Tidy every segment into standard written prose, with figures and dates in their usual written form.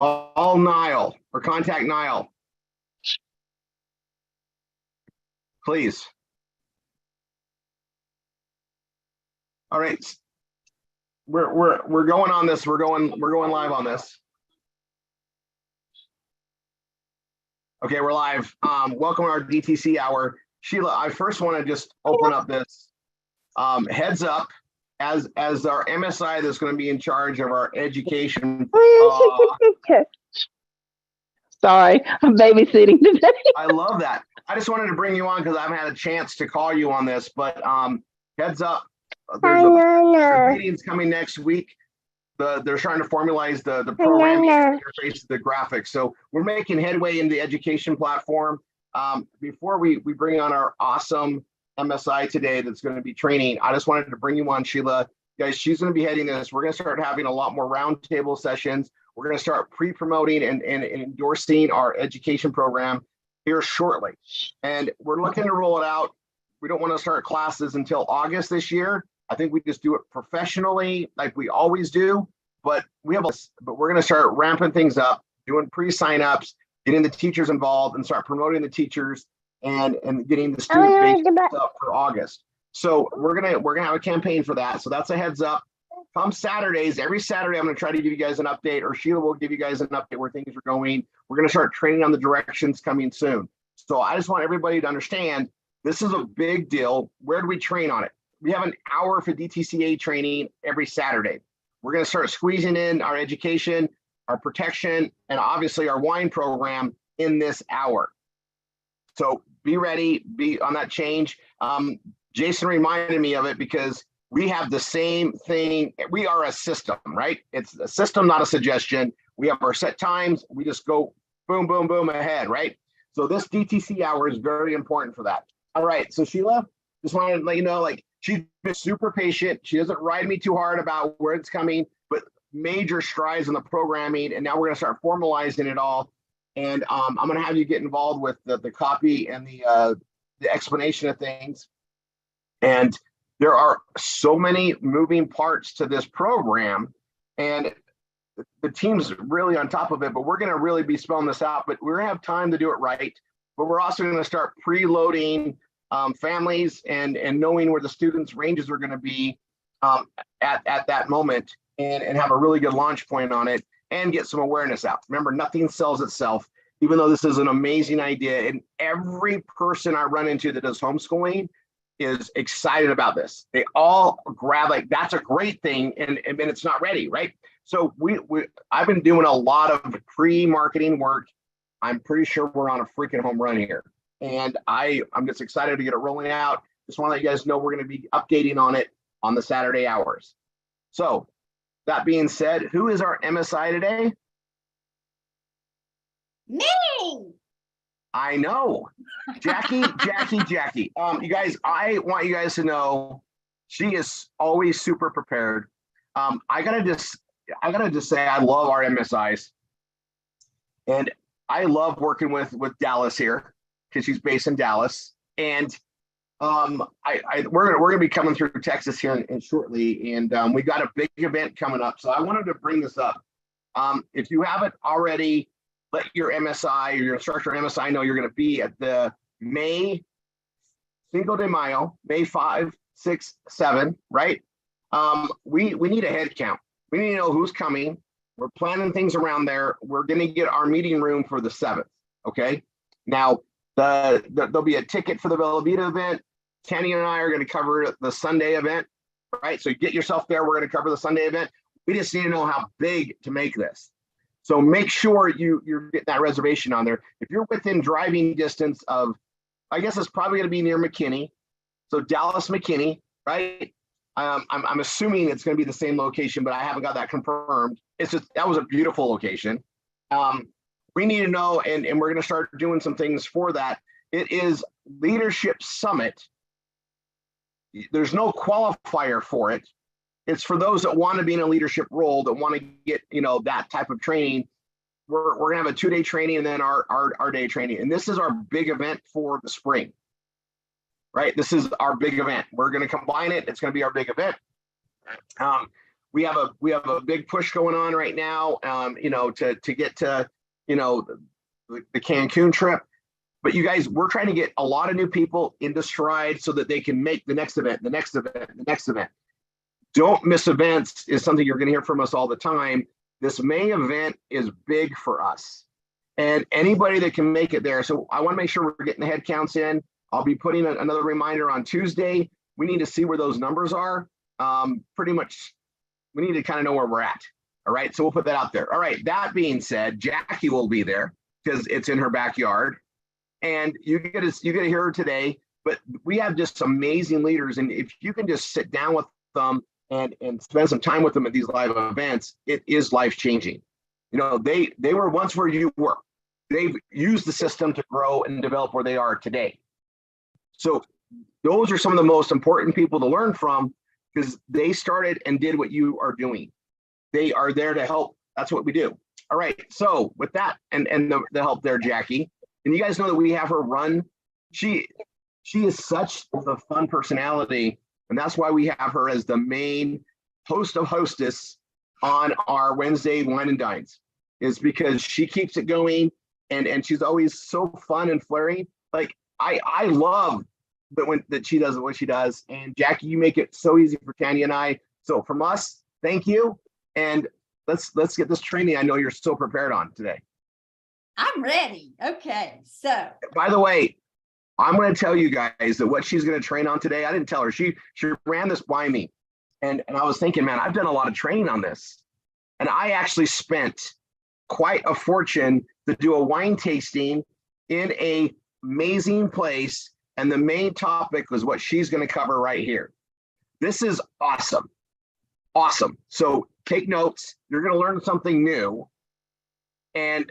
All Nile or contact Nile, please. All right, we're going on this. We're going live on this. Okay, we're live. Welcome to our DTC hour. Sheila, I first want to just open up this heads up as our MSI that's going to be in charge of our education. Sorry, I'm babysitting today. I love that. I just wanted to bring you on because I haven't had a chance to call you on this, but heads up, there's meetings coming next week. They're trying to formalize the programming interface, the graphics. So we're making headway in the education platform. Before we bring on our awesome MSI today that's going to be training, I just wanted to bring you on, Sheila. Guys, she's going to be heading this. We're going to start having a lot more roundtable sessions. We're going to start pre-promoting and endorsing our education program here shortly. And we're looking to roll it out. We don't want to start classes until August this year. I think we just do it professionally like we always do, but we're going to start ramping things up, doing pre-sign-ups, getting the teachers involved and start promoting the teachers and getting the student base up for August. So we're gonna have a campaign for that. So that's a heads up. Come Saturdays, every Saturday, I'm gonna try to give you guys an update, or Sheila will give you guys an update where things are going. We're gonna start training on the directions coming soon. So I just want everybody to understand this is a big deal. Where do we train on it? We have an hour for DTCA training every Saturday. We're gonna start squeezing in our education, our protection, and obviously our wine program in this hour. So be ready, be on that change. Jason reminded me of it because we have the same thing. We are a system, right? It's a system, not a suggestion. We have our set times. We just go boom, boom, boom ahead, right? So this DTC hour is very important for that. All right, so Sheila, just wanted to let you know, like, she's been super patient. She doesn't ride me too hard about where it's coming, but major strides in the programming. And now we're gonna start formalizing it all. And I'm gonna have you get involved with the copy and the explanation of things. And there are so many moving parts to this program, and the team's really on top of it, but we're going to really be spelling this out, but we're going to have time to do it right. But we're also going to start preloading families and knowing where the students' ranges are going to be at that moment and have a really good launch point on it and get some awareness out. Remember, nothing sells itself, even though this is an amazing idea. And every person I run into that does homeschooling is excited about this. They all grab like, that's a great thing, and then it's not ready, right? So I've been doing a lot of pre-marketing work. I'm pretty sure we're on a freaking home run here. And I'm just excited to get it rolling out. Just want to let you guys know we're going to be updating on it on the Saturday hours. So that being said, who is our MSI today? Me! I know. Jackie. You guys, I want you guys to know she is always super prepared. I gotta just say I love our MSIs. And I love working with Dallas here because she's based in Dallas. And we're gonna be coming through Texas here in shortly. And we got a big event coming up. So I wanted to bring this up. If you haven't already, let your MSI or your instructor MSI know you're going to be at the May Cinco de Mayo, May 5, 6, 7, right? We need a head count. We need to know who's coming. We're planning things around there. We're going to get our meeting room for the 7th, okay? Now, there'll be a ticket for the Bella Vita event. Kenny and I are going to cover the Sunday event, right? So get yourself there. We're going to cover the Sunday event. We just need to know how big to make this. So make sure you're getting that reservation on there. If you're within driving distance of, I guess it's probably going to be near McKinney. So Dallas, McKinney, right? I'm assuming it's going to be the same location, but I haven't got that confirmed. It's just, that was a beautiful location. We need to know, and we're going to start doing some things for that. It is Leadership Summit. There's no qualifier for it. It's for those that want to be in a leadership role, that want to get, that type of training. We're gonna have a 2-day training and then our day training. And this is our big event for the spring, right? This is our big event. We're gonna combine it. It's gonna be our big event. we have a big push going on right now, to get to, the Cancun trip. But you guys, we're trying to get a lot of new people into Stride so that they can make the next event, the next event, the next event. Don't miss events is something you're going to hear from us all the time. This May event is big for us, and anybody that can make it there. So I want to make sure we're getting the head counts in. I'll be putting another reminder on Tuesday. We need to see where those numbers are. Pretty much, we need to kind of know where we're at. All right, so we'll put that out there. All right, that being said, Jackie will be there because it's in her backyard. And you get to hear her today, but we have just amazing leaders. And if you can just sit down with them and spend some time with them at these live events, it is life-changing. They were once where you were. They've used the system to grow and develop where they are today. So those are some of the most important people to learn from, because they started and did what you are doing. They are there to help. That's what we do. All right. So with that and the help there, Jackie, and you guys know that we have her run. She is such a fun personality, and that's why we have her as the main host of hostess on our Wednesday wine and dines, is because she keeps it going, and she's always so fun and flirty. Like I love that she does what she does. And Jackie, you make it so easy for Tanya and I. So from us, thank you. And let's get this training I know you're so prepared on today. I'm ready. Okay. So by the way, I'm going to tell you guys that what she's going to train on today, I didn't tell her. She ran this by me. And I was thinking, man, I've done a lot of training on this. And I actually spent quite a fortune to do a wine tasting in a amazing place. And the main topic was what she's going to cover right here. This is awesome. Awesome. So take notes. You're going to learn something new. And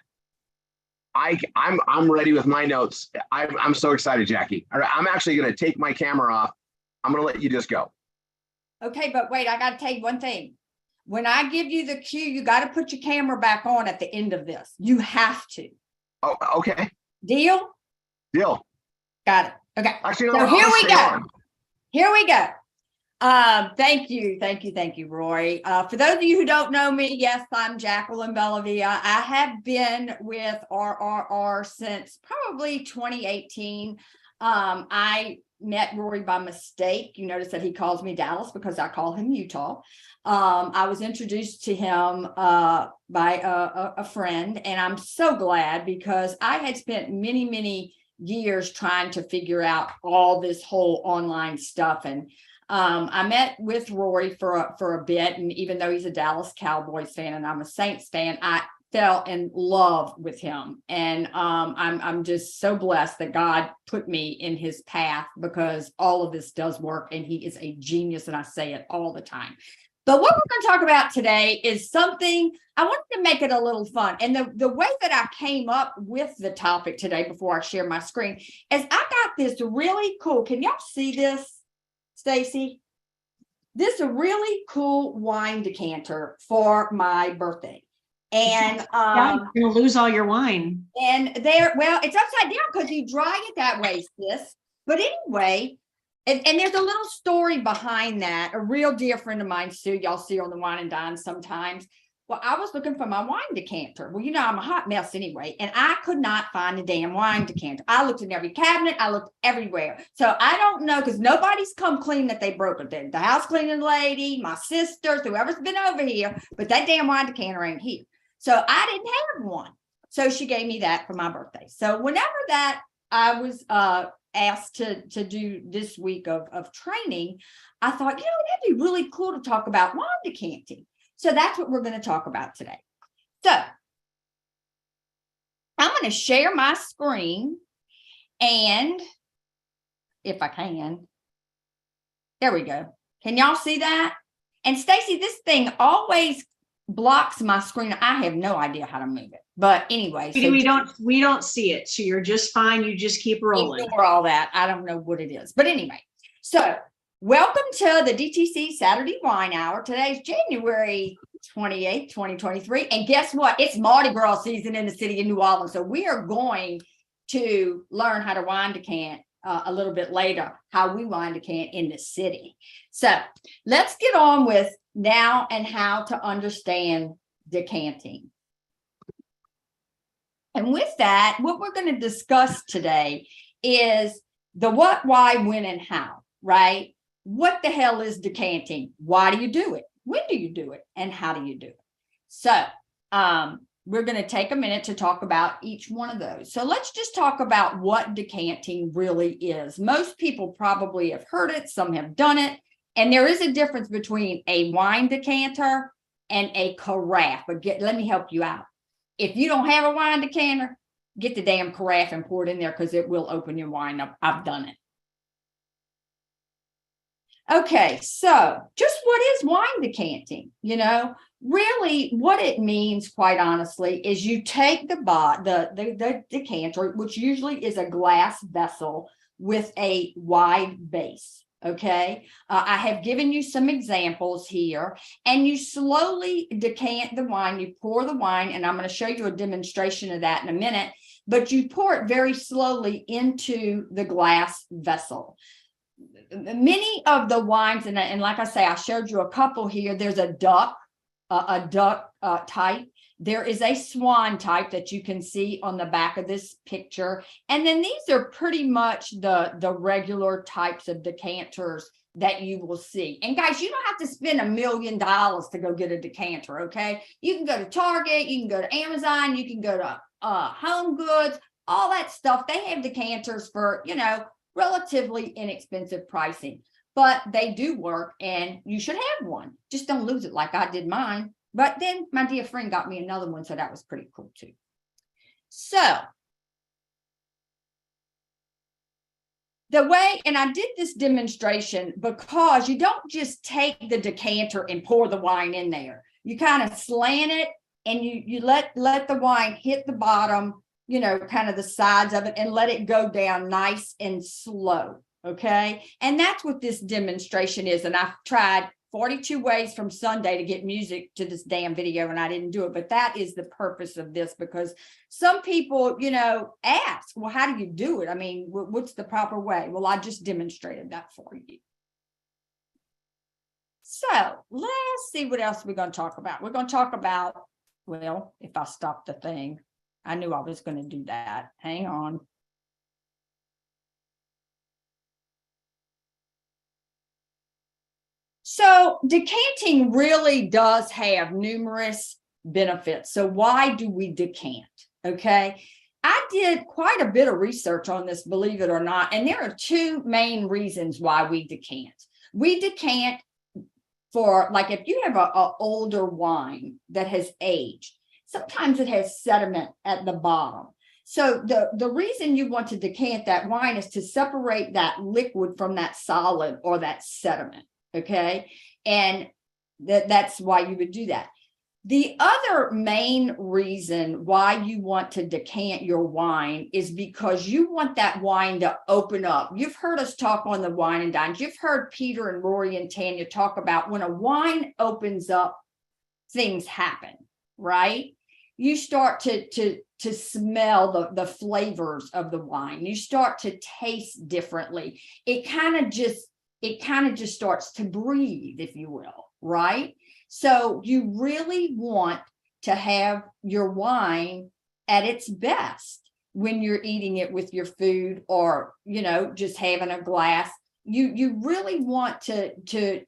I'm ready with my notes. I'm so excited, Jackie. All right, I'm actually going to take my camera off. I'm going to let you just go. Okay, but wait, I got to tell you one thing. When I give you the cue, you got to put your camera back on at the end of this. You have to. Oh, okay. Deal? Deal. Got it. Okay. Actually, so no, here we go. On. Here we go. Thank you, Roy. For those of you who don't know me, yes, I'm Jacqueline Bellavia. I have been with RRR since probably 2018. I met Rory by mistake. You notice that he calls me Dallas because I call him Utah. I was introduced to him by a friend, and I'm so glad because I had spent many years trying to figure out all this whole online stuff. And I met with Rory for a bit, and even though he's a Dallas Cowboys fan and I'm a Saints fan, I fell in love with him. And I'm just so blessed that God put me in his path, because all of this does work, and he is a genius, and I say it all the time. But what we're going to talk about today is something I wanted to make it a little fun. And the way that I came up with the topic today, before I share my screen, is I got this really cool. Can y'all see this, Stacy? This is a really cool wine decanter for my birthday. And you're gonna lose all your wine. And well, it's upside down because you dry it that way, sis. But anyway, and there's a little story behind that. A real dear friend of mine, Sue, y'all see her on the Wine and Dine sometimes. Well, I was looking for my wine decanter. Well, I'm a hot mess anyway, and I could not find a damn wine decanter. I looked in every cabinet. I looked everywhere. So I don't know, because nobody's come clean that they broke it. The house cleaning lady, my sisters, whoever's been over here, but that damn wine decanter ain't here. So I didn't have one. So she gave me that for my birthday. So whenever that I was asked to do this week of training, I thought, that'd be really cool to talk about wine decanting. So that's what we're going to talk about today. So I'm going to share my screen, and if I can, there we go. Can y'all see that? And Stacy, this thing always blocks my screen. I have no idea how to move it. But anyway, we don't see it. So you're just fine. You just keep rolling. Ignore all that. I don't know what it is. But anyway, so welcome to the DTC Saturday Wine Hour. Today's January 28th, 2023. And guess what? It's Mardi Gras season in the city of New Orleans. So we are going to learn how to wine decant a little bit later, how we wine decant in the city. So let's get on with now and how to understand decanting. And with that, what we're going to discuss today is the what, why, when, and how, right? What the hell is decanting? Why do you do it? When do you do it? And how do you do it? So we're going to take a minute to talk about each one of those. So let's just talk about what decanting really is. Most people probably have heard it. Some have done it. And there is a difference between a wine decanter and a carafe. But let me help you out. If you don't have a wine decanter, get the damn carafe and pour it in there because it will open your wine up. I've done it. Okay, so just what is wine decanting? You know, really what it means, quite honestly, is you take the decanter, which usually is a glass vessel with a wide base. Okay, I have given you some examples here, and you slowly decant the wine. You pour the wine, and I'm going to show you a demonstration of that in a minute, but you pour it very slowly into the glass vessel. Many of the wines, and like I say, I showed you a couple here. There's a duck type. There is a swan type that you can see on the back of this picture. And then these are pretty much the regular types of decanters that you will see. And guys, you don't have to spend $1 million to go get a decanter, okay? You can go to Target, you can go to Amazon, you can go to Home Goods, all that stuff. They have decanters for, you know, relatively inexpensive pricing, but they do work and you should have one. Just don't lose it like I did mine. But then my dear friend got me another one, so that was pretty cool too. So the way, and I did this demonstration because you don't just take the decanter and pour the wine in there. You kind of slant it and you let the wine hit the bottom, you know, kind of the sides of it, and let it go down nice and slow. Okay. And that's what this demonstration is. And I've tried 42 ways from Sunday to get music to this damn video, and I didn't do it. But that is the purpose of this, because some people, you know, ask, well, how do you do it? I mean, what's the proper way? Well, I just demonstrated that for you. So let's see what else we're going to talk about. We're going to talk about, well, if I stop the thing, I knew I was going to do that. Hang on. So decanting really does have numerous benefits. So why do we decant? Okay. I did quite a bit of research on this, believe it or not. And there are two main reasons why we decant. We decant for, like, if you have an older wine that has aged, sometimes it has sediment at the bottom. So the reason you want to decant that wine is to separate that liquid from that solid or that sediment. Okay. And that's why you would do that. The other main reason why you want to decant your wine is because you want that wine to open up. You've heard us talk on the Wine and Dines. You've heard Peter and Rory and Tanya talk about when a wine opens up, things happen, right? You start to smell the flavors of the wine. You start to taste differently. It kind of just starts to breathe, if you will, right? So you really want to have your wine at its best when you're eating it with your food, or, you know, just having a glass. You really want to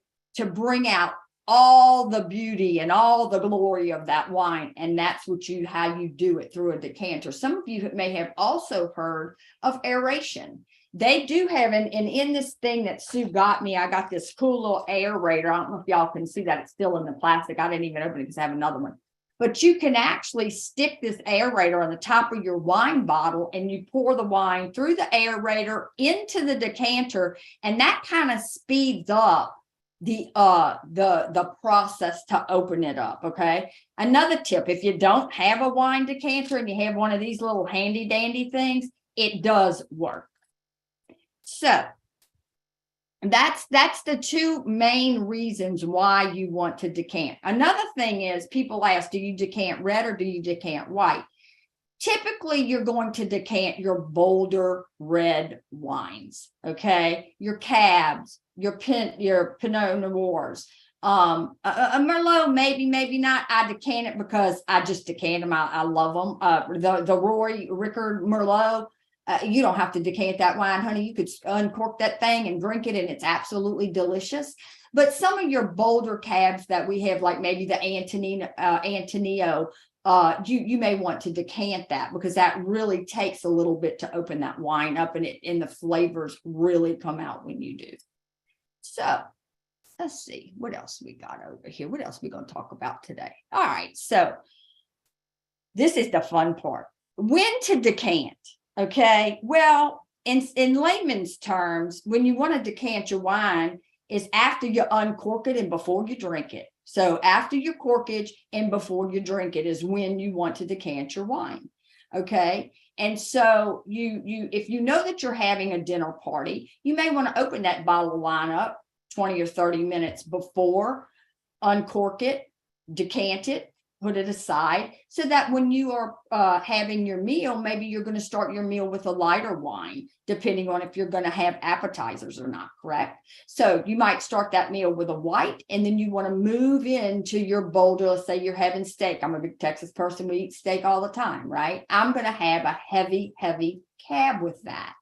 bring out all the beauty and all the glory of that wine. And that's how you do it, through a decanter. Some of you may have also heard of aeration. They do have, and in this thing that Sue got me, I got this cool little aerator. I don't know if y'all can see that. It's still in the plastic. I didn't even open it because I have another one. But you can actually stick this aerator on the top of your wine bottle, and you pour the wine through the aerator into the decanter, and that kind of speeds up the process to open it up. Okay. Another tip: if you don't have a wine decanter and you have one of these little handy dandy things, it does work. So that's the two main reasons why you want to decant. Another thing is, people ask, do you decant red or do you decant white? Typically, you're going to decant your bolder red wines, okay? Your cabs, your Pinot Noirs, A Merlot, maybe not. I decant it because I just decant them. I love them. The Roy Rickard Merlot, you don't have to decant that wine, honey. You could uncork that thing and drink it, and it's absolutely delicious. But some of your bolder cabs that we have, like maybe the Antonio, you may want to decant that, because that really takes a little bit to open that wine up, and the flavors really come out when you do. So let's see what else we got over here. What else are we going to talk about today? All right. So this is the fun part. When to decant. Okay. Well, in layman's terms, when you want to decant your wine is after you uncork it and before you drink it. So after your corkage and before you drink it is when you want to decant your wine. Okay. And so if you know that you're having a dinner party, you may want to open that bottle of wine up 20 or 30 minutes before, uncork it, decant it, put it aside, so that when you are having your meal, maybe you're going to start your meal with a lighter wine, depending on if you're going to have appetizers or not, correct? So you might start that meal with a white, and then you want to move into your bolder. Let's say you're having steak. I'm a big Texas person. We eat steak all the time, right? I'm going to have a heavy cab with that.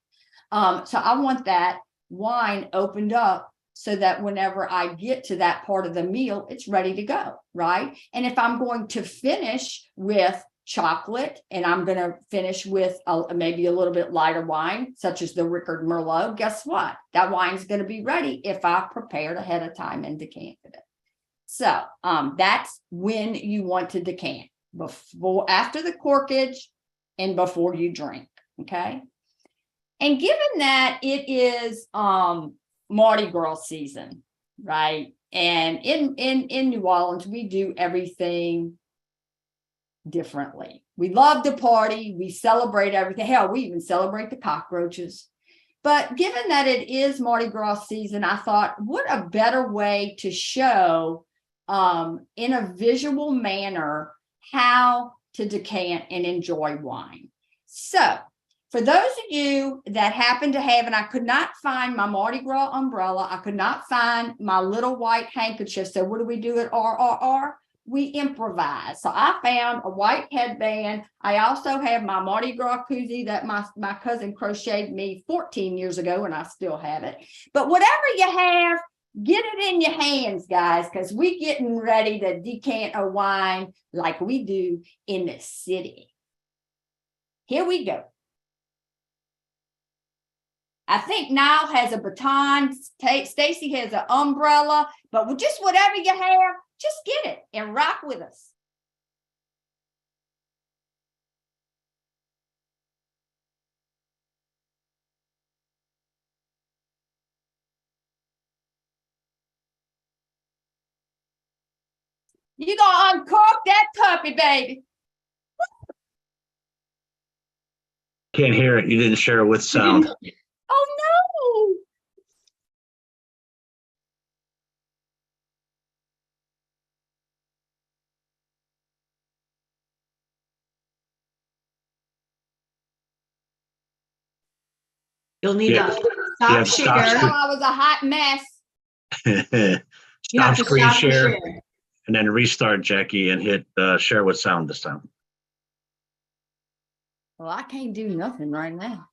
So I want that wine opened up so that whenever I get to that part of the meal, it's ready to go, right? And if I'm going to finish with chocolate and I'm going to finish with maybe a little bit lighter wine, such as the Rickard Merlot, guess what? That wine's going to be ready if I prepared ahead of time and decanted it. So that's when you want to decant, after the corkage and before you drink, okay? And given that it is Mardi Gras season, right? And in New Orleans, we do everything differently. We love to party. We celebrate everything. Hell, we even celebrate the cockroaches. But given that it is Mardi Gras season, I thought, what a better way to show in a visual manner how to decant and enjoy wine. So for those of you that happen to have, and I could not find my Mardi Gras umbrella, I could not find my little white handkerchief. So what do we do at RRR? We improvise. So I found a white headband. I also have my Mardi Gras koozie that my cousin crocheted me 14 years ago, and I still have it. But whatever you have, get it in your hands, guys, because we're getting ready to decant a wine like we do in the city. Here we go. I think Niall has a baton. Stacy has an umbrella, but with just whatever you have, just get it and rock with us. You're going to uncork that puppy, baby. Can't hear it. You didn't share it with sound. Oh, no. You'll need Yeah. to Yeah, stop stop share. Oh, I was a hot mess. You have Stop to screen stop the share and then restart, Jackie, and hit share with sound this time. Well, I can't do nothing right now.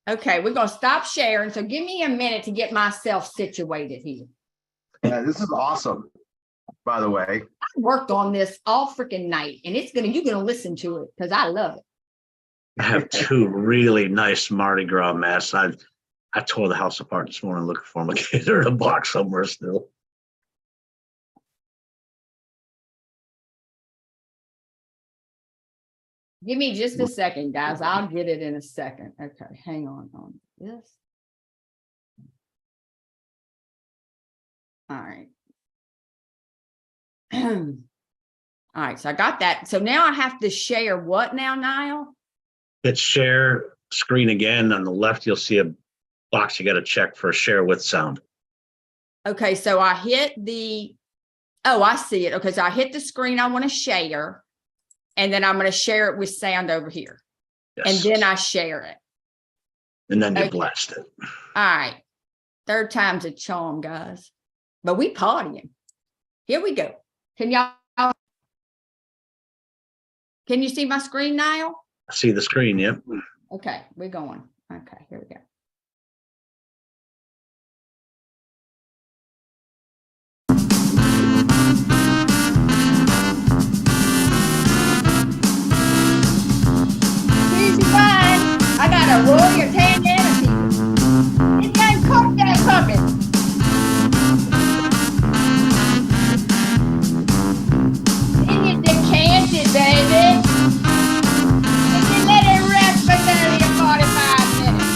Okay, we're going to stop sharing. So give me a minute to get myself situated here. Yeah, this is awesome, by the way. I worked on this all freaking night, and you're gonna listen to it because I love it. I have two really nice Mardi Gras masks. I tore the house apart this morning looking for them. They're in a box somewhere still. Give me just a second, guys. I'll get it in a second. Okay, hang on this. All right. All right, so I got that. So now I have to share what now, Niall? Hit share screen again. On the left, you'll see a box you got to check for share with sound. Okay, so I hit I see it. Okay, so I hit the screen I want to share, and then I'm going to share it with sound over here. and Yes. then I share it. And then you Okay. blast it. All right. Third time's a charm, guys. But we partying. Here we go. Can you see my screen now? I see the screen. Yep. Okay, we're going. Okay, here we go. Here's your ride. I got a roll your tan and a pizza. It's got cook that puppet. Then you decant it, baby. And you let it rest for 30 or 45 minutes.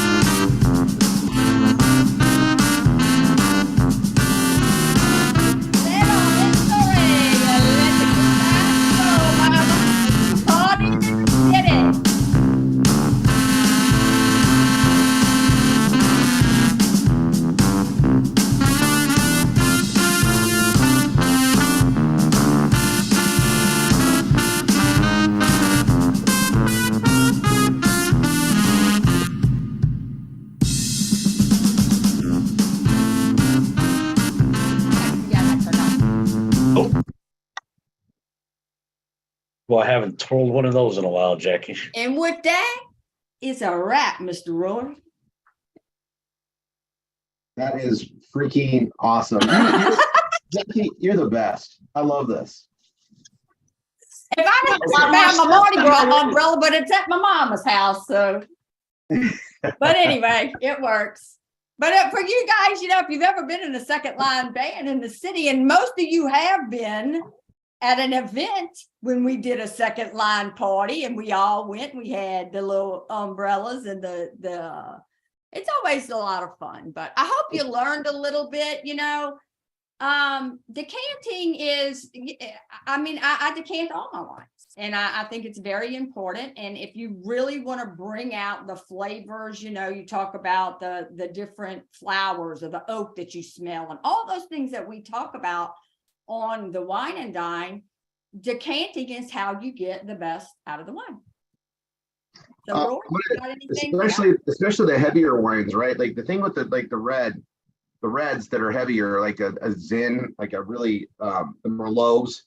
Then on this parade, you let the good times go, mama. Party in the city. Yeah, that's enough. Well, I haven't twirled one of those in a while, Jackie. And with that, it's a wrap, Mr. Roy. That is freaking awesome. Jackie, you're the best. I love this. If I had found my Mardi Gras umbrella, but it's at my mama's house, so. But anyway, it works. But for you guys, if you've ever been in a second line band in the city, and most of you have been at an event when we did a second line party and we all went, we had the little umbrellas and it's always a lot of fun, but I hope you learned a little bit, decanting is, I decant all my wines, and I think it's very important. And if you really want to bring out the flavors, you talk about the different flowers or the oak that you smell and all those things that we talk about on the Wine and Dine, decanting is how you get the best out of the wine. So, Roy, you got anything? especially the heavier wines, right? Like the thing with the reds that are heavier, like a Zin, like a really the Merlots,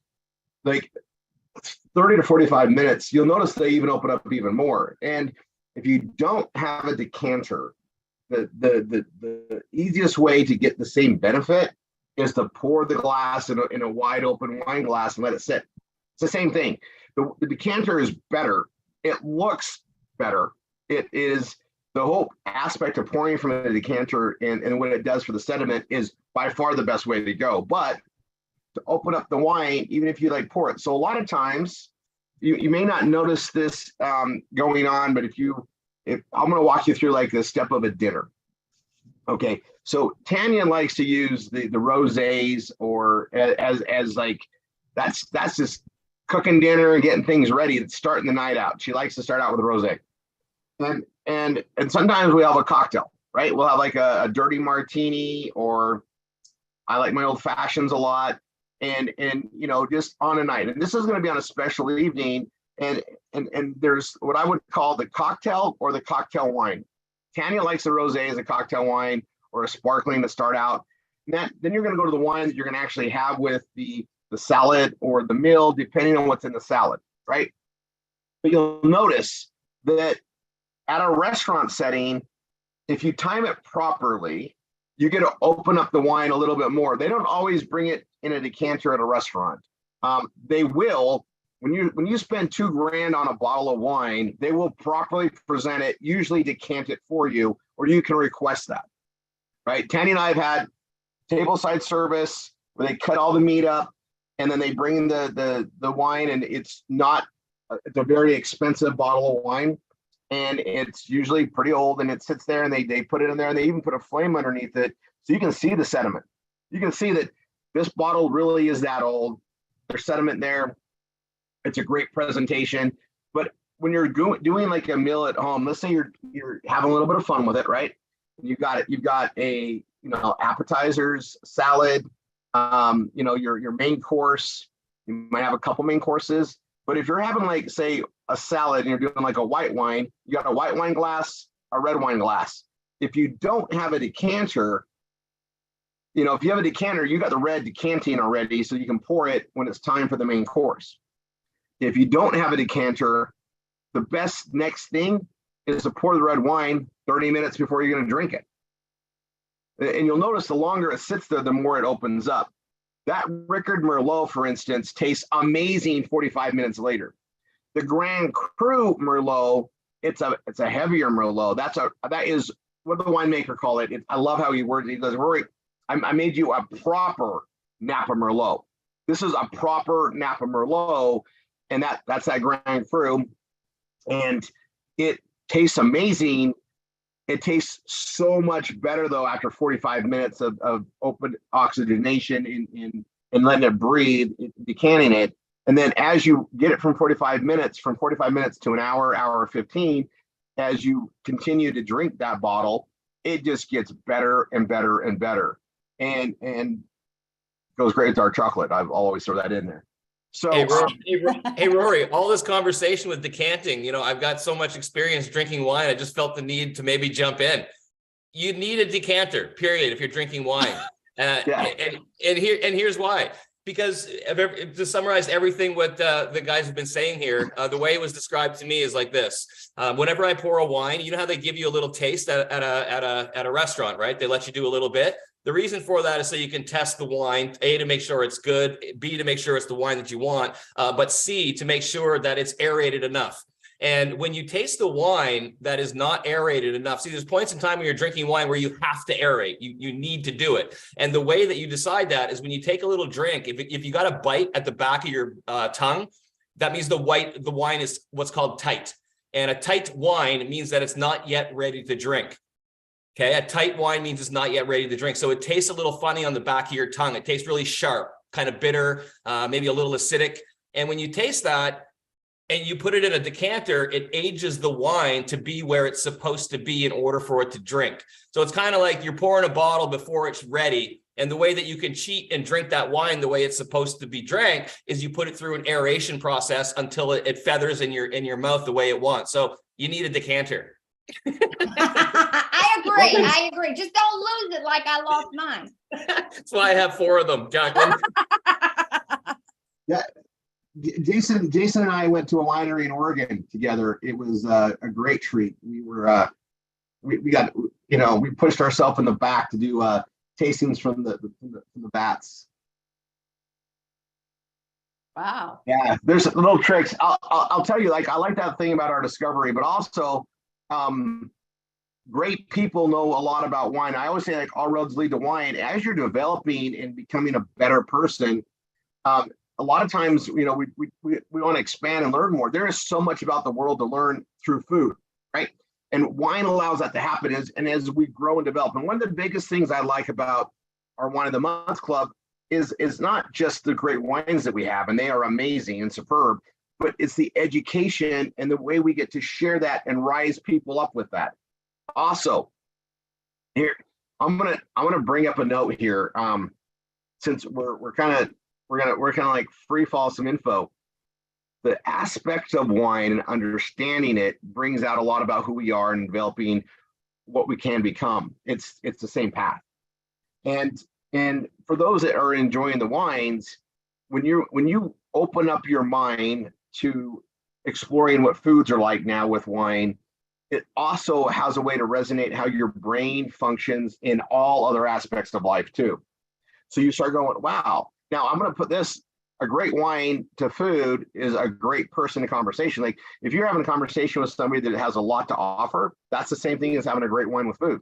like 30 to 45 minutes, you'll notice they even open up even more. And if you don't have a decanter, the easiest way to get the same benefit is to pour the glass in a wide open wine glass and let it sit. It's the same thing. The decanter is better. It looks better. It is the whole aspect of pouring from a decanter and what it does for the sediment is by far the best way to go. But to open up the wine, even if you pour it. So a lot of times you may not notice this going on, but if I'm going to walk you through the step of a dinner. Okay. So Tanya likes to use the rosés or as that's just cooking dinner and getting things ready. It's starting the night out. She likes to start out with a rosé. And sometimes we have a cocktail, right? We'll have a dirty martini, or I like my old fashions a lot, and just on a night. And this is going to be on a special evening, and there's what I would call the cocktail or the cocktail wine. Tanya likes the rosé as a cocktail wine or a sparkling to start out. And then you're going to go to the wine that you're going to actually have with the salad or the meal, depending on what's in the salad, right? But you'll notice that at a restaurant setting, if you time it properly, you get to open up the wine a little bit more. They don't always bring it in a decanter at a restaurant. They will, when you spend $2,000 on a bottle of wine, they will properly present it, usually decant it for you, or you can request that, right? Tanya and I have had tableside service where they cut all the meat up and then they bring in the wine, and it's a very expensive bottle of wine. And it's usually pretty old, and it sits there, and they put it in there, and they even put a flame underneath it so you can see the sediment. You can see that this bottle really is that old. There's sediment there. It's a great presentation. But when you're doing a meal at home, let's say you're having a little bit of fun with it, right? You've got a appetizers, salad, your main course. You might have a couple main courses. But if you're having say a salad and you're doing like a white wine, you got a white wine glass, a red wine glass. If you don't have a decanter, if you have a decanter, you got the red decanting already, so you can pour it when it's time for the main course. If you don't have a decanter, the best next thing is to pour the red wine 30 minutes before you're going to drink it. And you'll notice the longer it sits there, the more it opens up. That Rickard Merlot, for instance, tastes amazing 45 minutes later. The Grand Cru Merlot, it's a heavier Merlot. That is what the winemaker call it. I love how he words it. He goes, Rory, I made you a proper Napa Merlot. This is a proper Napa Merlot, and that's that Grand Cru, and it tastes amazing. It tastes so much better though after 45 minutes of open oxygenation and letting it breathe, decanting it. And then as you get it from 45 minutes to an hour 15, as you continue to drink that bottle, it just gets better and better and better. And goes great with dark chocolate. I've always throw that in there. So hey, Rory, all this conversation with decanting, I've got so much experience drinking wine. I just felt the need to maybe jump in. You need a decanter, period, if you're drinking wine. Yeah. And here's why. Because to summarize everything what the guys have been saying here, the way it was described to me is like this. Whenever I pour a wine, you know how they give you a little taste at a restaurant, right? They let you do a little bit. The reason for that is so you can test the wine, A, to make sure it's good, B, to make sure it's the wine that you want, but C, to make sure that it's aerated enough. And when you taste the wine that is not aerated enough, see, there's points in time when you're drinking wine where you have to aerate. You need to do it. And the way that you decide that is when you take a little drink, if you got a bite at the back of your tongue, that means the wine is what's called tight. And a tight wine means that it's not yet ready to drink. Okay, a tight wine means it's not yet ready to drink. So it tastes a little funny on the back of your tongue. It tastes really sharp, kind of bitter, maybe a little acidic. And when you taste that and you put it in a decanter, it ages the wine to be where it's supposed to be in order for it to drink. So it's kind of like you're pouring a bottle before it's ready. And the way that you can cheat and drink that wine the way it's supposed to be drank is you put it through an aeration process until it feathers in your mouth the way it wants. So you need a decanter. I agree. Just don't lose it like I lost mine. That's why I have 4 of them, Jacqueline. Yeah, Jason and I went to a winery in Oregon together. It was a great treat. We were we got we pushed ourselves in the back to do tastings from the vats. Wow. Yeah, there's little tricks. I'll tell you, I like that thing about our discovery, but also great people know a lot about wine. I always say all roads lead to wine. As you're developing and becoming a better person, a lot of times, we want to expand and learn more. There is so much about the world to learn through food, right? And wine allows that to happen as we grow and develop. And one of the biggest things I like about our Wine of the Month Club is not just the great wines that we have, and they are amazing and superb, but it's the education and the way we get to share that and rise people up with that. Also, here I'm gonna bring up a note here. Since we're kind of like free fall some info. The aspect of wine and understanding it brings out a lot about who we are and developing what we can become. It's the same path. And for those that are enjoying the wines, when you open up your mind to exploring what foods are like now with wine, it also has a way to resonate how your brain functions in all other aspects of life too. So you start going, wow, now I'm going to put a great wine to food is a great person in conversation. Like if you're having a conversation with somebody that has a lot to offer, that's the same thing as having a great wine with food.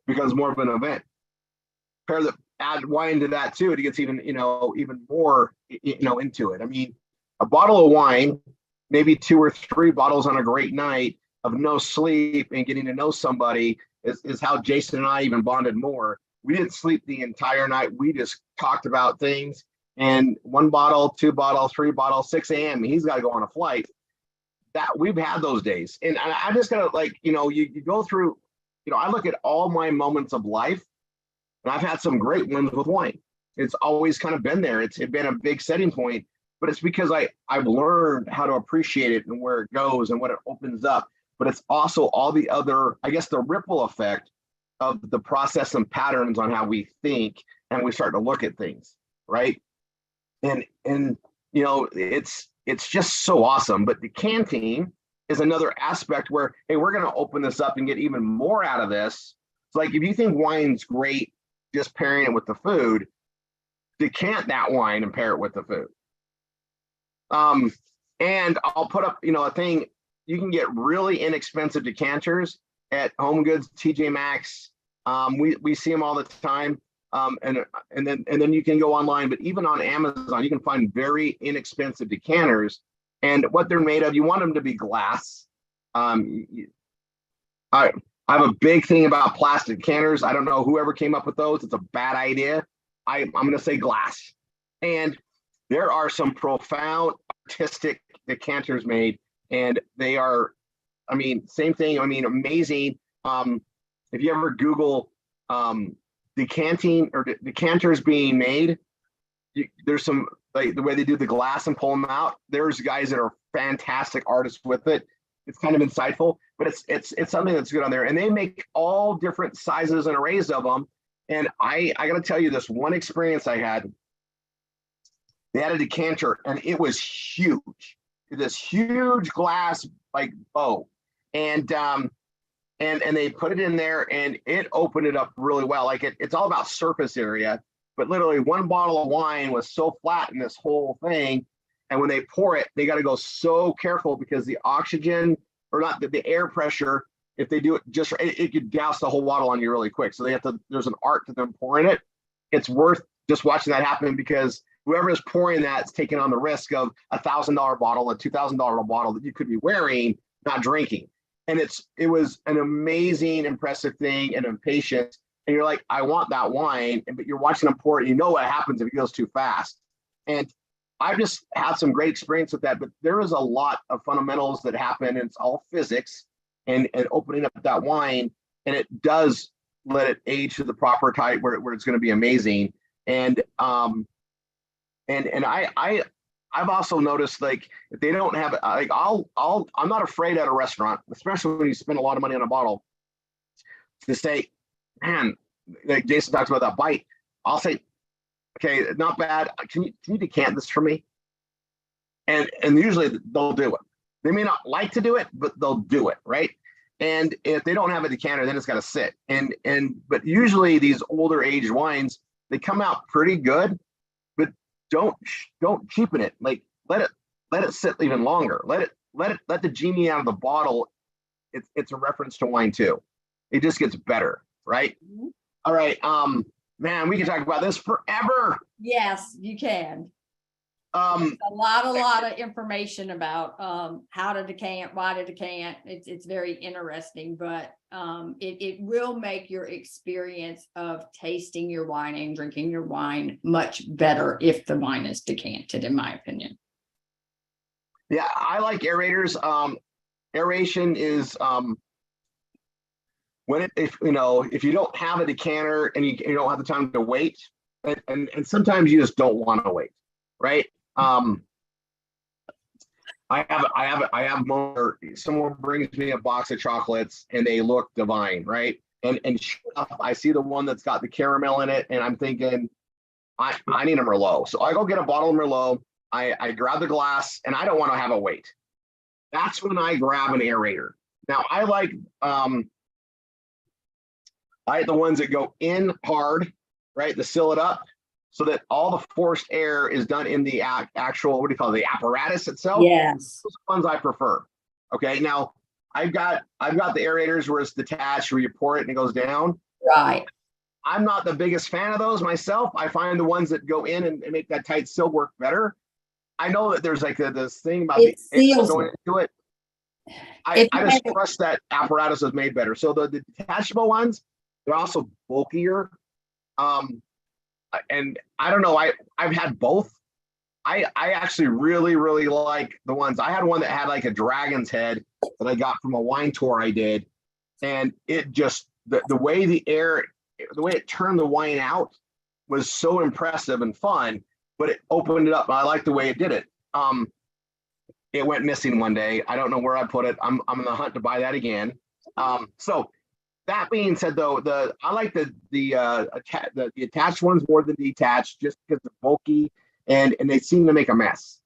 It becomes more of an event. Add wine to that too, it gets even more, into it. I mean, a bottle of wine, maybe 2 or 3 bottles on a great night of no sleep and getting to know somebody is how Jason and I even bonded more. We didn't sleep the entire night. We just talked about things. And 1 bottle, 2 bottles, 3 bottles, 6 a.m. He's got to go on a flight. That we've had those days. And I just gotta you go through, I look at all my moments of life, and I've had some great ones with wine. It's always kind of been there. It's been a big setting point. but it's because I've learned how to appreciate it and where it goes and what it opens up. But it's also all the other, I guess, the ripple effect of the process and patterns on how we think and we start to look at things, right? And you know, it's just so awesome. But decanting is another aspect where, hey, we're going to open this up and get even more out of this. It's like if you think wine's great, just pairing it with the food, decant that wine and pair it with the food. And I'll put up, you know, a thing. You can get really inexpensive decanters at Home Goods, TJ Maxx. We see them all the time. And then you can go online, but even on Amazon, you can find very inexpensive decanters. And what they're made of, you want them to be glass. I have a big thing about plastic decanters. I don't know whoever came up with those. It's a bad idea. I'm going to say glass. And there are some profound artistic decanters made, and they are, I mean, same thing. I mean, amazing. If you ever Google decanting or decanters being made, there's some, like the way they do the glass and pull them out. There's guys that are fantastic artists with it. It's kind of insightful, but it's something that's good on there. And they make all different sizes and arrays of them. And I got to tell you, this one experience I had, they had a decanter and it was huge, this huge glass like bow, and they put it in there and it opened it up really well. Like it's all about surface area, but literally one bottle of wine was so flat in this whole thing. And when they pour it, they got to go so careful because the oxygen, or not the air pressure, if they do it just, it could douse the whole bottle on you really quick. So they have to, there's an art to them pouring it. It's worth just watching that happen, because whoever is pouring that's taking on the risk of $1,000 bottle, a $2,000 bottle that you could be wearing, not drinking. And it was an amazing, impressive thing, and impatient. And you're like, I want that wine, but you're watching them pour it. You know what happens if it goes too fast. And I've just had some great experience with that, but there is a lot of fundamentals that happen, and it's all physics and opening up that wine, and it does let it age to the proper type where it's going to be amazing. And I've also noticed, like, if they don't have it, like I'm not afraid at a restaurant, especially when you spend a lot of money on a bottle, to say, man, like Jason talks about that bite. I'll say, okay, not bad. Can you decant this for me? And usually they'll do it. They may not like to do it, but they'll do it, right? And if they don't have a decanter, then it's got to sit. But usually these older aged wines, they come out pretty good, but don't cheapen it. Like let it sit even longer. Let the genie out of the bottle. It's a reference to wine too. It just gets better, right? Mm-hmm. All right. Man, we can talk about this forever. Yes, you can. A lot of information about how to decant, why to decant. It's very interesting, but it will make your experience of tasting your wine and drinking your wine much better if the wine is decanted, in my opinion. Yeah, I like aerators. Aeration is if you don't have a decanter and you don't have the time to wait, and sometimes you just don't want to wait, right? I have more. Someone brings me a box of chocolates and they look divine, right? And sure enough, I see the one that's got the caramel in it, and I'm thinking, I need a Merlot. So I go get a bottle of Merlot. I grab the glass, and I don't want to have a wait. That's when I grab an aerator. Now I like the ones that go in hard, right, to seal it up, so that all the forced air is done in the actual, what do you call it, the apparatus itself. Yes, those are the ones I prefer. Okay, now I've got the aerators where it's detached, where you pour it and it goes down. right. I'm not the biggest fan of those myself. I find the ones that go in and make that tight seal work better. I know that there's like this thing about It the air seals going into it. I just trust that apparatus is made better. So the detachable ones, they're also bulkier. And I don't know, I've had both. I actually really, really like the ones. I had one that had like a dragon's head that I got from a wine tour I did. And it just, the way it turned the wine out was so impressive and fun. but it opened it up. I like the way it did it. It went missing one day. I don't know where I put it. I'm in the hunt to buy that again. So that being said, though, I like the attached ones more than detached, just because they're bulky and they seem to make a mess.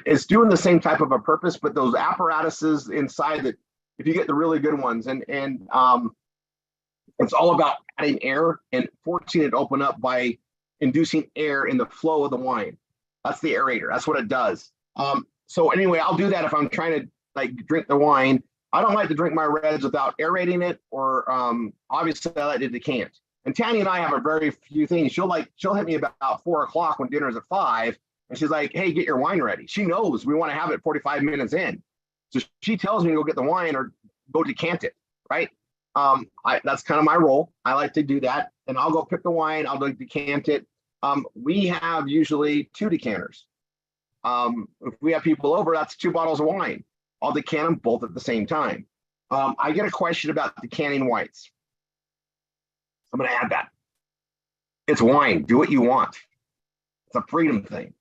It's doing the same type of a purpose, but those apparatuses inside that, if you get the really good ones, and it's all about adding air and forcing it to open up by inducing air in the flow of the wine. That's the aerator. That's what it does. So anyway, I'll do that if I'm trying to like drink the wine. I don't like to drink my reds without aerating it, or obviously I like to decant. And Tanny and I have a very few things. She'll hit me about 4 o'clock when dinner's at 5, and she's like, "Hey, get your wine ready." She knows we want to have it 45 minutes in, so she tells me to go get the wine or go decant it. Right? That's kind of my role. I like to do that, and I'll go pick the wine. I'll go decant it. We have usually 2 decanters. If we have people over, that's 2 bottles of wine. I'll decant them both at the same time. I get a question about decanting whites. I'm going to add that. It's wine. Do what you want. It's a freedom thing.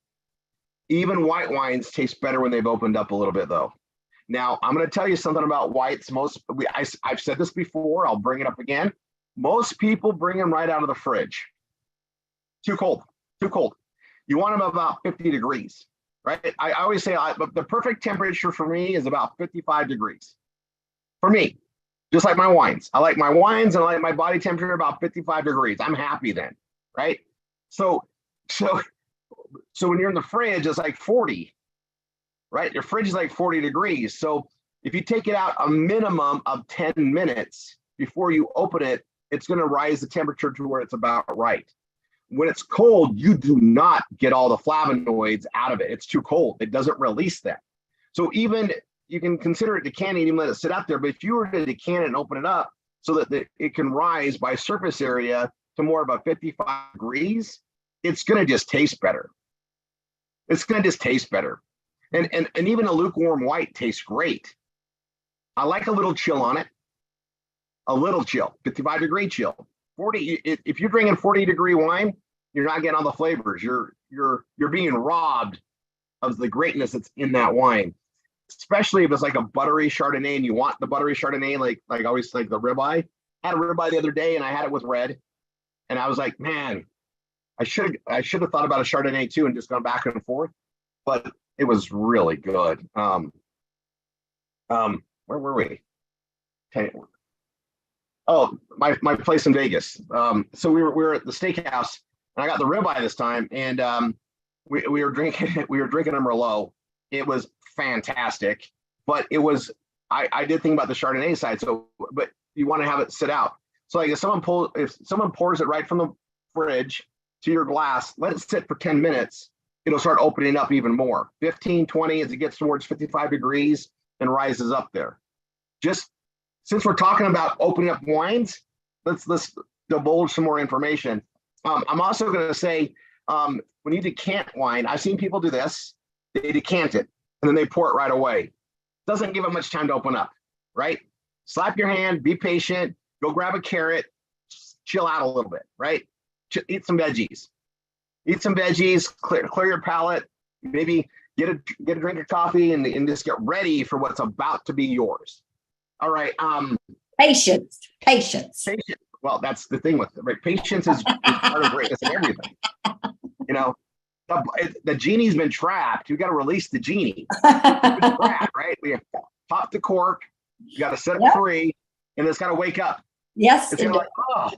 Even white wines taste better when they've opened up a little bit, though. Now, I'm going to tell you something about whites. I've said this before. I'll bring it up again. Most people bring them right out of the fridge. Too cold. Too cold. You want them about 50 degrees, right? I always say the perfect temperature for me is about 55 degrees. For me, just like my wines. I like my wines and I like my body temperature about 55 degrees. I'm happy then, right? So when you're in the fridge, it's like 40, right? Your fridge is like 40 degrees. So if you take it out a minimum of 10 minutes before you open it, it's going to rise the temperature to where it's about right. When it's cold, you do not get all the flavonoids out of it. It's too cold. It doesn't release that. So even you can consider it decanting, even let it sit out there. But if you were to decant it and open it up so that it can rise by surface area to more of a 55 degrees, it's going to just taste better. It's going to just taste better. And even a lukewarm white tastes great. I like a little chill on it. A little chill, 55-degree chill. 40. If you're drinking 40-degree wine, you're not getting all the flavors. You're being robbed of the greatness that's in that wine. Especially if it's like a buttery Chardonnay and you want the buttery Chardonnay, like I always like the ribeye. I had a ribeye the other day and I had it with red, and I was like, man, I should have thought about a Chardonnay too and just gone back and forth, but it was really good. Where were we? Okay. Oh, my place in Vegas. So we were at the steakhouse, and I got the ribeye this time, and we were drinking a Merlot. It was fantastic, but it was I did think about the Chardonnay side. So, but you want to have it sit out. So like if someone pours it right from the fridge to your glass, let it sit for 10 minutes. It'll start opening up even more. 15, 20 as it gets towards 55 degrees and rises up there. Just since we're talking about opening up wines, let's divulge some more information. I'm also going to say when you decant wine, I've seen people do this. They decant it and then they pour it right away. Doesn't give it much time to open up, right? Slap your hand, be patient, go grab a carrot, chill out a little bit, right? Eat some veggies. Eat some veggies, clear your palate, maybe get a drink of coffee and just get ready for what's about to be yours. All right. Patience. Well, that's the thing with it, right? Patience is part of greatness in everything. You know, the genie's been trapped. You got to release the genie. It's trapped, right? We have pop the cork. You got to set it free, and it's got to wake up. Yes. It's like, oh,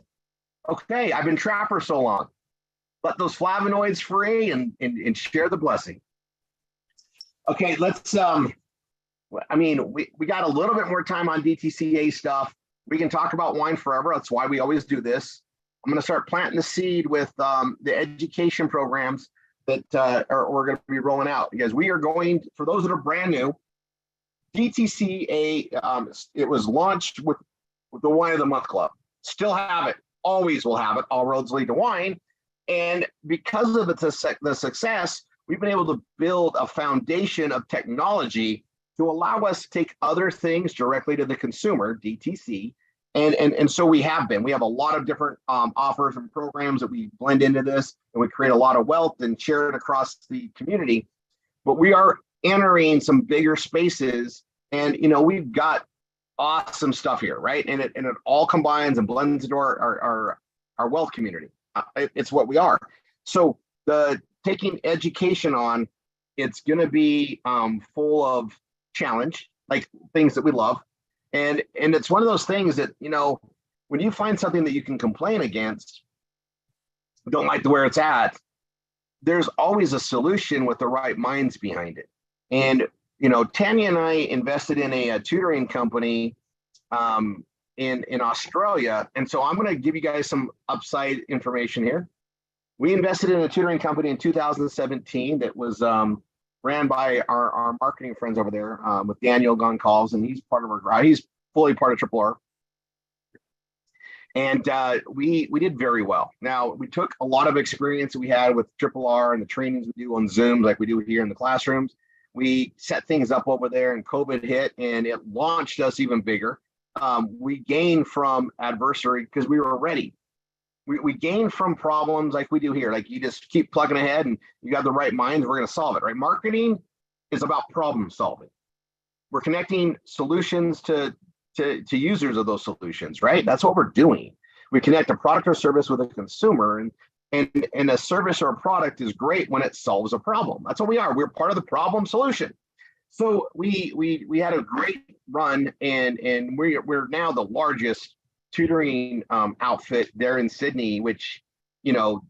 okay, I've been trapped for so long. Let those flavonoids free and share the blessing. Okay, let's we got a little bit more time on DTCA stuff. We can talk about wine forever. That's why we always do this. I'm going to start planting the seed with the education programs that we're going to be rolling out, because we are going, for those that are brand new, DTCA, it was launched with the Wine of the Month Club. Still have it. Always will have it. All roads lead to wine. And because of the success, we've been able to build a foundation of technology to allow us to take other things directly to the consumer, DTC, And so we have a lot of different offers and programs that we blend into this, and we create a lot of wealth and share it across the community. But we are entering some bigger spaces, and we've got awesome stuff here, right? And it all combines and blends into our wealth community. It's what we are. So the taking education on, it's going to be full of challenge, like things that we love. And it's one of those things that, when you find something that you can complain against, don't like the where it's at, there's always a solution with the right minds behind it. And, Tanya and I invested in a tutoring company in Australia. And so I'm going to give you guys some upside information here. We invested in a tutoring company in 2017 that was ran by our marketing friends over there with Daniel Goncalves, and he's fully part of Triple R. And we did very well. Now, we took a lot of experience that we had with Triple R and the trainings we do on Zoom, like we do here in the classrooms. We set things up over there, and COVID hit, and it launched us even bigger. We gained from adversity because we were ready. We gain from problems like we do here. Like, you just keep plugging ahead, and you got the right minds, we're going to solve it, right? Marketing is about problem solving. We're connecting solutions to users of those solutions, right? That's what we're doing. We connect a product or service with a consumer, and a service or a product is great when it solves a problem. That's what we are. We're part of the problem solution. So we had a great run, and we're now the largest tutoring outfit there in Sydney, which,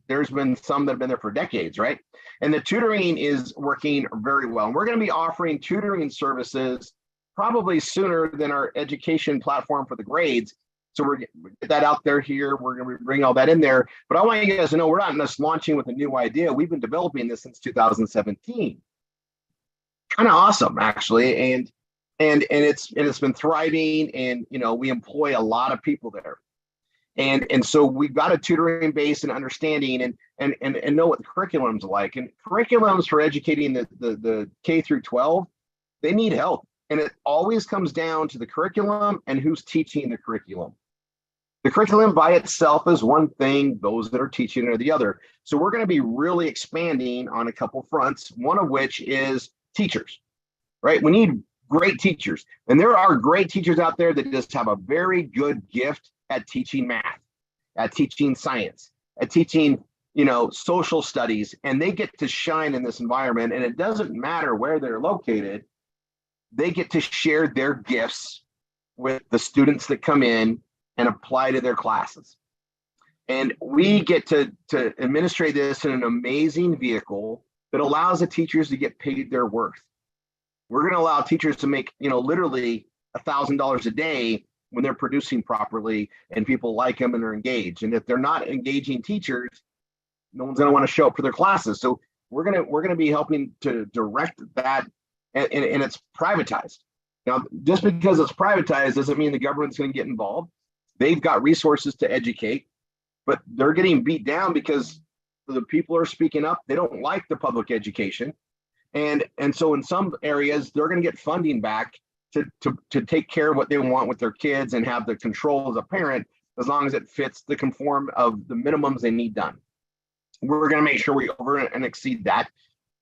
there's been some that have been there for decades, right? And the tutoring is working very well. And we're going to be offering tutoring services probably sooner than our education platform for the grades. So we're going to get that out there here. We're going to bring all that in there. But I want you guys to know, we're not just launching with a new idea. We've been developing this since 2017. Kind of awesome, actually. And it's been thriving, and we employ a lot of people there, and so we've got a tutoring base and understanding and know what the curriculum's like. And curriculums for educating the K through 12, they need help, and it always comes down to the curriculum and who's teaching the curriculum. The curriculum by itself is one thing, those that are teaching are the other. So we're going to be really expanding on a couple fronts, one of which is teachers, right? We need great teachers. And there are great teachers out there that just have a very good gift at teaching math, at teaching science, at teaching, social studies, and they get to shine in this environment. And it doesn't matter where they're located, they get to share their gifts with the students that come in and apply to their classes. And we get to administrate this in an amazing vehicle that allows the teachers to get paid their worth. We're going to allow teachers to make, literally $1,000 a day when they're producing properly and people like them and are engaged. And if they're not engaging teachers, no one's going to want to show up for their classes. So we're going to be helping to direct that, and it's privatized. Now, just because it's privatized doesn't mean the government's going to get involved. They've got resources to educate, but they're getting beat down because the people are speaking up. They don't like the public education. And so in some areas, they're going to get funding back to take care of what they want with their kids and have the control as a parent, as long as it fits the conform of the minimums they need done. We're going to make sure we over and exceed that.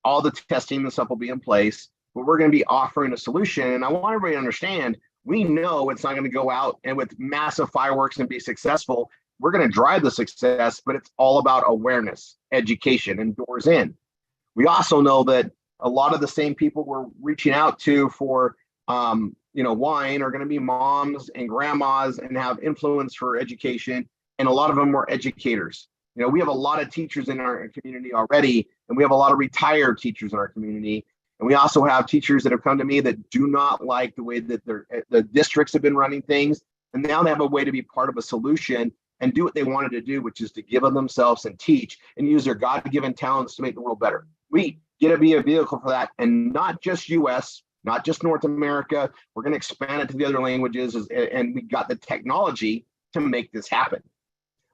All the testing and stuff will be in place, but we're going to be offering a solution. And I want everybody to understand, we know it's not going to go out and with massive fireworks and be successful. We're going to drive the success, but it's all about awareness, education, and doors in. We also know that a lot of the same people we're reaching out to for wine are going to be moms and grandmas and have influence for education. And a lot of them are educators. We have a lot of teachers in our community already, and we have a lot of retired teachers in our community. And we also have teachers that have come to me that do not like the way that the districts have been running things. And now they have a way to be part of a solution and do what they wanted to do, which is to give of themselves and teach and use their God-given talents to make the world better. We get to be a vehicle for that, and not just US, not just North America. We're going to expand it to the other languages, and we got the technology to make this happen.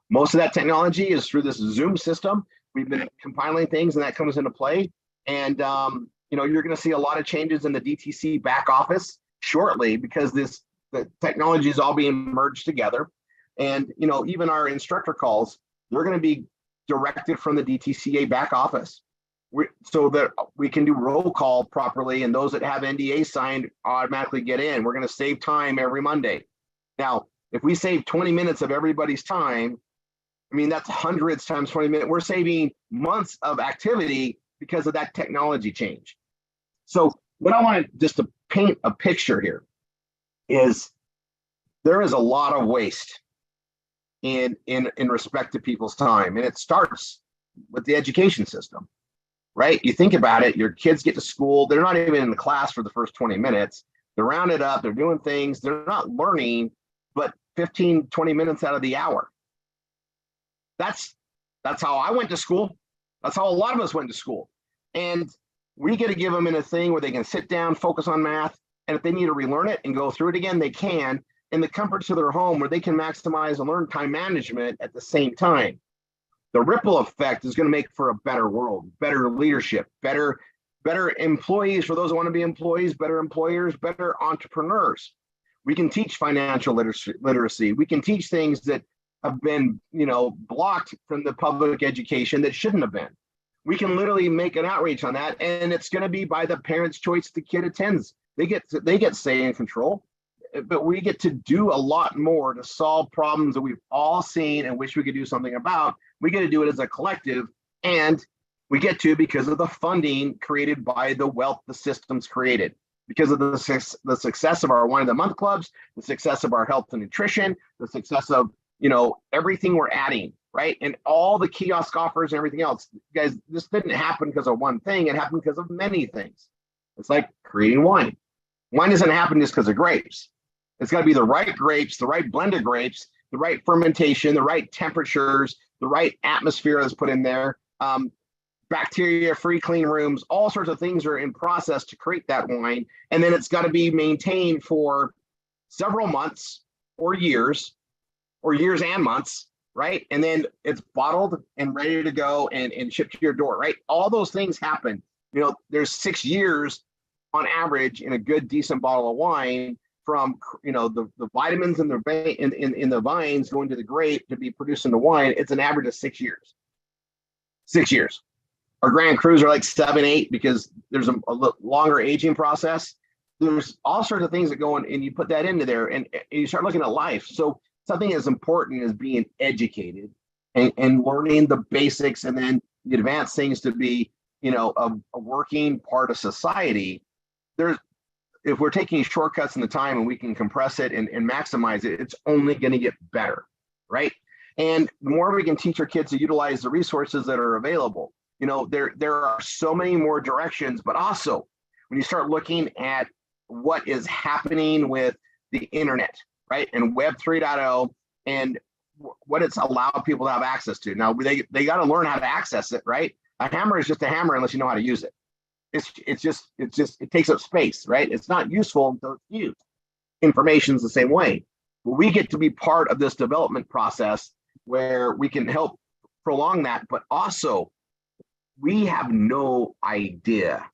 Most of that technology is through this Zoom system. We've been compiling things, and that comes into play. And you're going to see a lot of changes in the DTC back office shortly, because this the technology is all being merged together. And, even our instructor calls, they're going to be directed from the DTCA back office, so that we can do roll call properly. And those that have NDA signed automatically get in. We're going to save time every Monday. Now, if we save 20 minutes of everybody's time, that's hundreds times 20 minutes. We're saving months of activity because of that technology change. So what I wanted just to paint a picture here is there is a lot of waste in respect to people's time. And it starts with the education system, right? You think about it, your kids get to school, they're not even in the class for the first 20 minutes. They're rounded up, they're doing things, they're not learning, but 15, 20 minutes out of the hour. That's how I went to school. That's how a lot of us went to school. And we get to give them in a thing where they can sit down, focus on math, and if they need to relearn it and go through it again, they can, in the comforts of their home, where they can maximize and learn time management at the same time. The ripple effect is going to make for a better world, better leadership, better employees for those who want to be employees, better employers, better entrepreneurs. We can teach financial literacy. We can teach things that have been, blocked from the public education that shouldn't have been. We can literally make an outreach on that, and it's going to be by the parent's choice the kid attends. They get say and control, but we get to do a lot more to solve problems that we've all seen and wish we could do something about. We get to do it as a collective, and we get to because of the funding created by the wealth the system's created, because of the success of our Wine of the Month clubs, the success of our health and nutrition, the success of everything we're adding, right? And all the kiosk offers and everything else. Guys, this didn't happen because of one thing. It happened because of many things. It's like creating wine. Wine doesn't happen just because of grapes. It's got to be the right grapes, the right blend of grapes, the right fermentation, the right temperatures, the right atmosphere that's put in there, bacteria-free clean rooms, all sorts of things are in process to create that wine. And then it's got to be maintained for several months or years and months, right? And then it's bottled and ready to go and shipped to your door, right? All those things happen. There's 6 years on average in a good, decent bottle of wine, from the vitamins in the vines going to the grape to be produced in the wine. It's an average of 6 years. 6 years. Our Grand Crus are like 7, 8 because there's a longer aging process. There's all sorts of things that go in, and you put that into there, and you start looking at life. So something as important as being educated and learning the basics, and then the advanced things to be, a working part of society. If we're taking shortcuts in the time and we can compress it and maximize it, it's only going to get better, right? And the more we can teach our kids to utilize the resources that are available, there are so many more directions. But also, when you start looking at what is happening with the internet, right, and Web 3.0, and what it's allowed people to have access to. Now, they got to learn how to access it, right? A hammer is just a hammer unless you know how to use it. It takes up space, right? It's not useful until it's used. Information's the same way. But we get to be part of this development process where we can help prolong that, but also we have no idea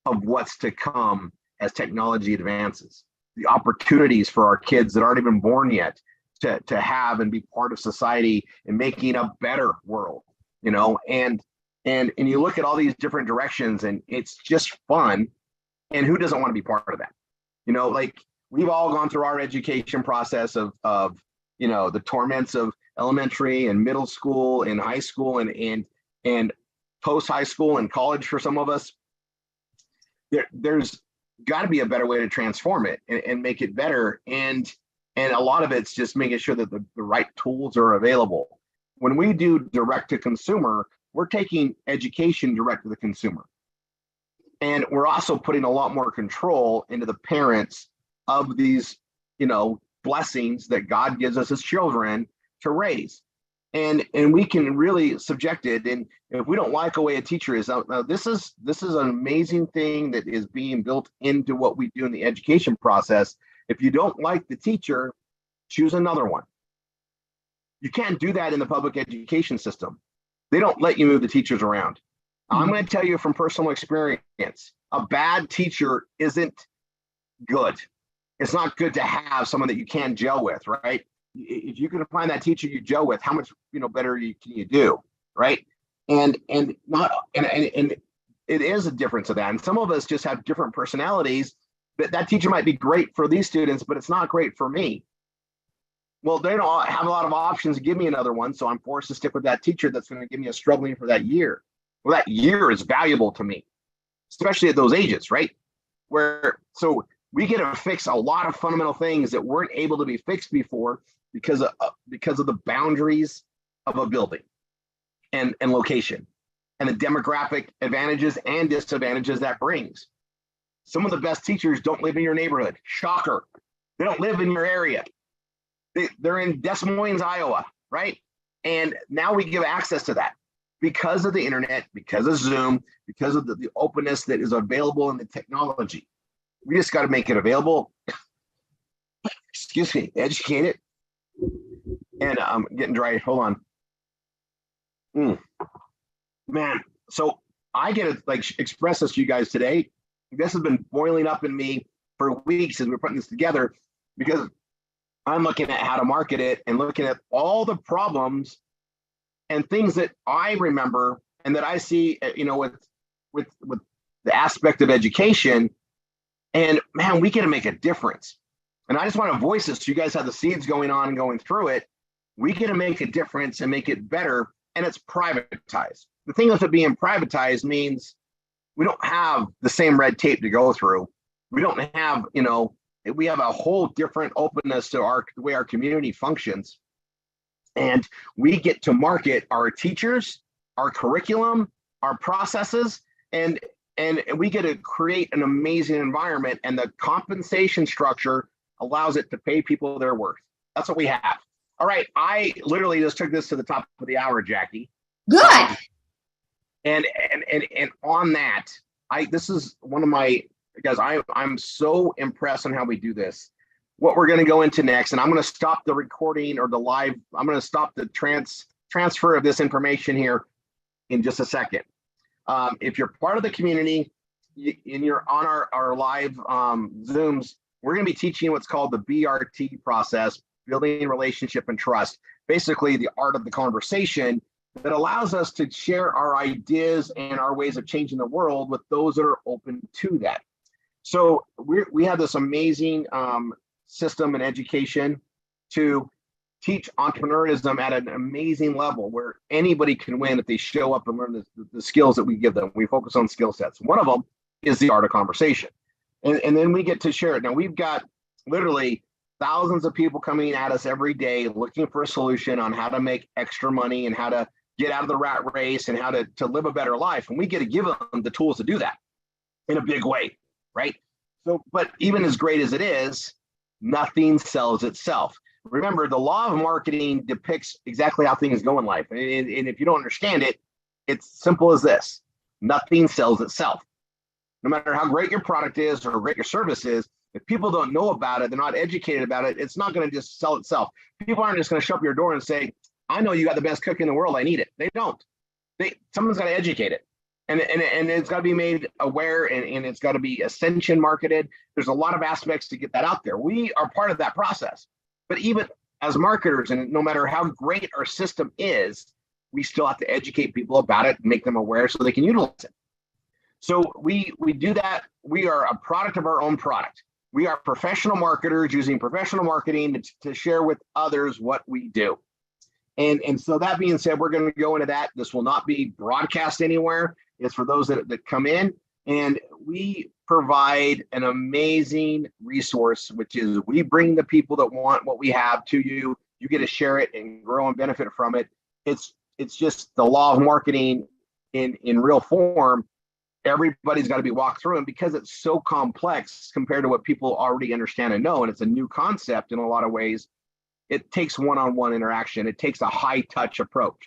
of what's to come as technology advances. The opportunities for our kids that aren't even born yet to have and be part of society and making a better world, and you look at all these different directions, and it's just fun. And who doesn't want to be part of that? Like, we've all gone through our education process of the torments of elementary and middle school and high school and post high school and college for some of us. There's got to be a better way to transform it and make it better. And a lot of it's just making sure that the right tools are available. When we do direct to consumer, we're taking education direct to the consumer. And we're also putting a lot more control into the parents of these, blessings that God gives us as children to raise. And we can really subject it. And if we don't like the way a teacher is, now this is an amazing thing that is being built into what we do in the education process. If you don't like the teacher, choose another one. You can't do that in the public education system. They don't let you move the teachers around. I'm going to tell you from personal experience, a bad teacher isn't good. it's not good to have someone that you can gel with, right? If you can find that teacher you gel with, how much better can you do, right? And it is a difference of that. And some of us just have different personalities. That teacher might be great for these students, but it's not great for me. Well, they don't have a lot of options to give me another one, so I'm forced to stick with that teacher that's going to give me a struggling for that year. Well, that year is valuable to me, especially at those ages, right? So we get to fix a lot of fundamental things that weren't able to be fixed before because of the boundaries of a building and location and the demographic advantages and disadvantages that brings. Some of the best teachers don't live in your neighborhood. Shocker. They don't live in your area. They're in Des Moines, Iowa, right? And now we give access to that because of the internet, because of Zoom, because of the openness that is available in the technology. We just got to make it available. Excuse me, educate it. And I'm getting dry. Hold on. Man, so I get to express this to you guys today. This has been boiling up in me for weeks as we're putting this together, because I'm looking at how to market it and looking at all the problems and things that I remember and that I see, with the aspect of education. And man, we get to make a difference. And I just want to voice this so you guys have the seeds going on and going through it. We get to make a difference and make it better, and it's privatized. The thing with it being privatized means we don't have the same red tape to go through. We don't have, we have a whole different openness to the way our community functions. And we get to market our teachers, our curriculum, our processes, and we get to create an amazing environment, and the compensation structure allows it to pay people their worth. That's what we have. All right. I literally just took this to the top of the hour, Jackie. Good. And on that, this is one of my, guys, I'm so impressed on how we do this. What we're going to go into next, and I'm going to stop the recording or the live. I'm going to stop the transfer of this information here in just a second. If you're part of the community and you're on our live Zooms, we're going to be teaching what's called the BRT process, building relationship and trust. Basically, the art of the conversation that allows us to share our ideas and our ways of changing the world with those that are open to that. So we have this amazing system and education to teach entrepreneurism at an amazing level where anybody can win if they show up and learn the skills that we give them. We focus on skill sets. One of them is the art of conversation. And then we get to share it. Now we've got literally thousands of people coming at us every day looking for a solution on how to make extra money and how to get out of the rat race and how to live a better life. And we get to give them the tools to do that in a big way, right? So, but even as great as it is, nothing sells itself. Remember, the law of marketing depicts exactly how things go in life. And if you don't understand it, it's simple as this. Nothing sells itself. No matter how great your product is or great your service is, if people don't know about it, they're not educated about it, it's not going to just sell itself. People aren't just going to show up your door and say, I know you got the best cook in the world, I need it. They don't. Someone's got to educate it. And it's got to be made aware, and it's got to be ascension marketed. There's a lot of aspects to get that out there. We are part of that process. But even as marketers, and no matter how great our system is, we still have to educate people about it and make them aware so they can utilize it. So we do that. We are a product of our own product. We are professional marketers using professional marketing to share with others what we do. And so that being said, we're going to go into that. This will not be broadcast anywhere. It's for those that come in. And we provide an amazing resource, which is we bring the people that want what we have to you. You get to share it and grow and benefit from it. It's just the law of marketing in real form. Everybody's got to be walked through, and because it's so complex compared to what people already understand and know, and it's a new concept in a lot of ways, it takes one-on-one interaction. It takes a high-touch approach.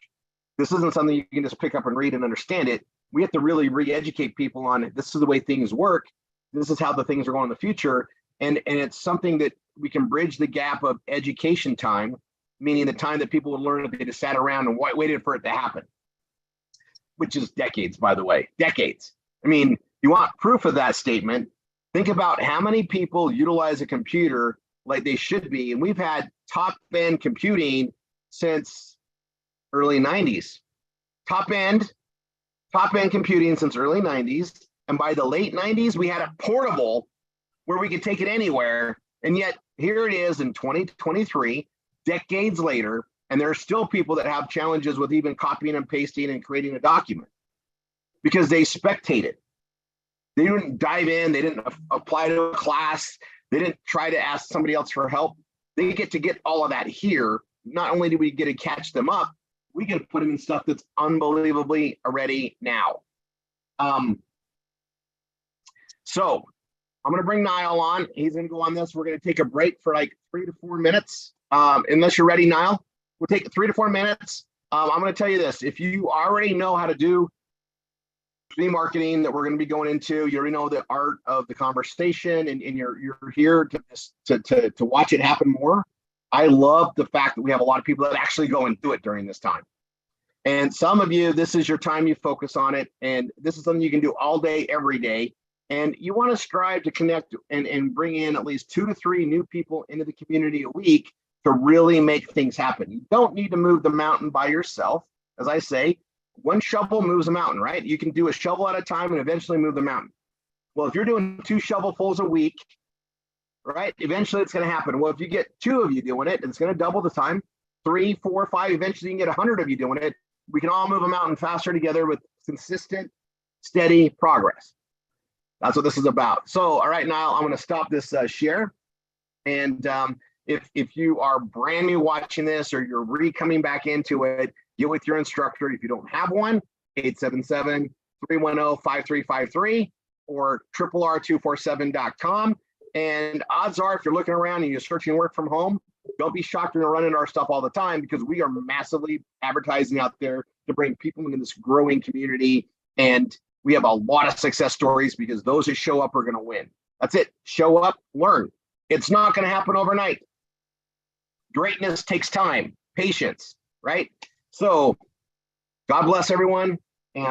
This isn't something you can just pick up and read and understand it. We have to really re-educate people on this is the way things work. This is how the things are going in the future. And it's something that we can bridge the gap of education time, meaning the time that people would learn if they just sat around and waited for it to happen, which is decades, by the way, decades. I mean, you want proof of that statement? Think about how many people utilize a computer like they should be. And we've had top end computing since early 90s. Top end computing since early 90s. And by the late 90s, we had a portable where we could take it anywhere. And yet here it is in 2023, decades later, and there are still people that have challenges with even copying and pasting and creating a document because they spectated. They didn't dive in. They didn't apply to a class. They didn't try to ask somebody else for help. They get to get all of that here. Not only do we get to catch them up, we can put them in stuff that's unbelievably ready now. So I'm going to bring Niall on. He's going to go on this. We're going to take a break for like 3 to 4 minutes. Unless you're ready, Niall, we'll take 3 to 4 minutes. I'm going to tell you this. If you already know how to do marketing that we're going to be going into, you already know the art of the conversation, and you're here to watch it happen more. I love the fact that we have a lot of people that actually go and do it during this time. And some of you, this is your time, you focus on it. And this is something you can do all day, every day. And you want to strive to connect and bring in at least 2 to 3 new people into the community a week to really make things happen. You don't need to move the mountain by yourself. As I say, one shovel moves a mountain, right? You can do a shovel at a time and eventually move the mountain. Well, if you're doing 2 shovelfuls a week, right, eventually it's going to happen. Well, if you get 2 of you doing it, it's going to double the time. 3, 4, 5, eventually you can get 100 of you doing it. We can all move a mountain faster together with consistent, steady progress. That's what this is about. So, all right, Niall, I'm going to stop this share. And if you are brand new watching this or you're coming back into it, get with your instructor. If you don't have one, 877-310-5353 or rr247.com. And odds are, if you're looking around and you're searching work from home, don't be shocked when you're running our stuff all the time, because we are massively advertising out there to bring people into this growing community. And we have a lot of success stories because those who show up are going to win. That's it. Show up, learn. It's not going to happen overnight. Greatness takes time, patience, right? So God bless everyone.